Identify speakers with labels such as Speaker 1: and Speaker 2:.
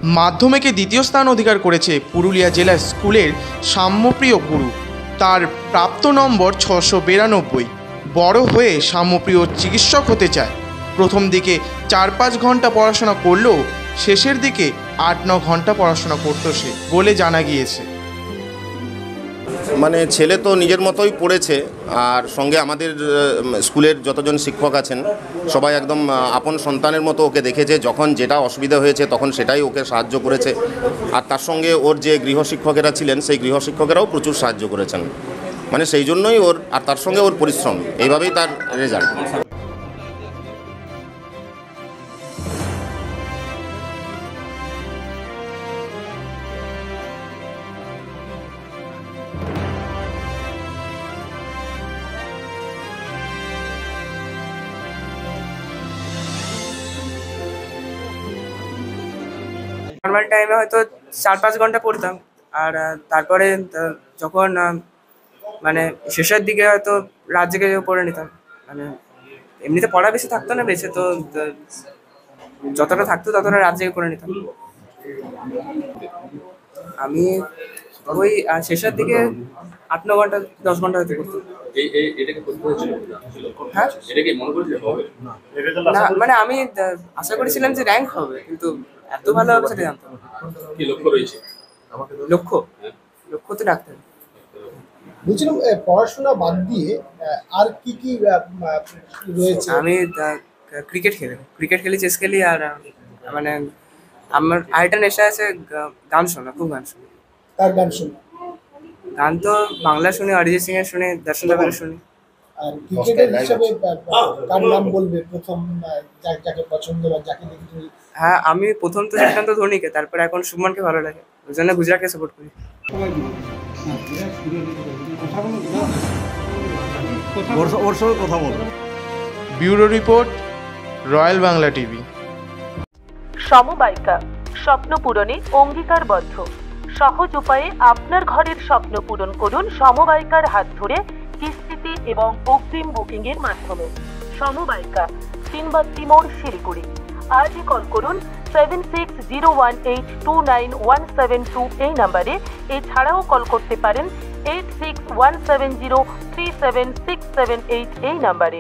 Speaker 1: মাধ্যমিকে দ্বিতীয় স্থান অধিকার করেছে পুরুলিয়া জেলা স্কুলের সাম্যপ্রিয় গুরু। তার প্রাপ্ত নম্বর 692। বড় হয়ে সাম্যপ্রিয় চিকিৎসক হতে চায়। প্রথম দিকে 4-5 ঘন্টা পড়াশোনা করলেও শেষের দিকে 8-9 ঘন্টা পড়াশোনা করতো সে বলে জানা গিয়েছে।
Speaker 2: মানে ছেলে তো নিজের মতোই পড়েছে, আর সঙ্গে আমাদের স্কুলের যতজন শিক্ষক আছেন সবাই একদম আপন সন্তানের মতো ওকে দেখেছে। যখন যেটা অসুবিধা হয়েছে তখন সেটাই ওকে সাহায্য করেছে। আর তার সঙ্গে ওর যে গৃহশিক্ষকেরা ছিলেন সেই গৃহশিক্ষকেরাও প্রচুর সাহায্য করেছেন। মানে সেই জন্যই ওর, আর তার সঙ্গে ওর পরিশ্রম, এইভাবেই তার রেজাল্ট।
Speaker 3: নর্মাল টাইমে হয়তো 4-5 ঘন্টা পড়তাম, আর তারপরে যখন মানে শেষের দিকে হয়তো রাত জেগে পড়ে নিতাম। মানে এমনিতে পড়া বেশি থাকতো না, বেশি তো যতটা থাকতো ততটা রাত জেগে পড়ে নিতাম। আমি ওই শেষের দিকে 8-9 ঘন্টা 10 ঘন্টা হয়তো করতাম। হ্যাঁ, না মানে আমি আশা করেছিলাম যে র্যাঙ্ক হবে, কিন্তু এত ভালো হবে সেটা জানতাম না।
Speaker 4: কি লক্ষ্য রয়েছে?
Speaker 3: লক্ষ্য তো ডাক্তার।
Speaker 5: বলছিলাম পড়াশোনা বাদ দিয়ে আর কি কি রয়েছে?
Speaker 3: আমি ক্রিকেট খেলি, চেস খেলি, আর মানে আমার আরেকটা নেশা আছে গান শোনা, খুব গান শুনি।
Speaker 5: তার গান শুনি?
Speaker 3: গান তো বাংলা শুনি, অরিজিৎ সিং এর শুনি, দর্শন রাভালের শুনি।
Speaker 5: আর ক্রিকেটার হিসেবে কার নাম বলবে প্রথম, যাকে পছন্দ বা যাকে দেখে তুমি?
Speaker 3: হ্যাঁ, আমি প্রথম তো শ্রীকান্ত ধোনিকে, তারপরে এখন শুভমনকে ভালো লাগে, ওই জন্য গুজরাটকে সাপোর্ট করি।
Speaker 1: Bureau report, royal Bangla TV.
Speaker 6: সমবায়িকা, স্বপ্ন পূরণে অঙ্গীকারবদ্ধ। সহজ উপায়ে আপনার ঘরের স্বপ্ন পূরণ করুন সমবায়িকার হাত ধরে, কিস্তিতে এবং অগ্রিম বুকিং এর মাধ্যমে। সমবায়িকা, তিনবাত্তি মোড়, শিলিগুড়ি। আজই কল করুন 7601829172 এই নাম্বারে। এছাড়াও কল করতে পারেন 8617037678 এই নাম্বারে।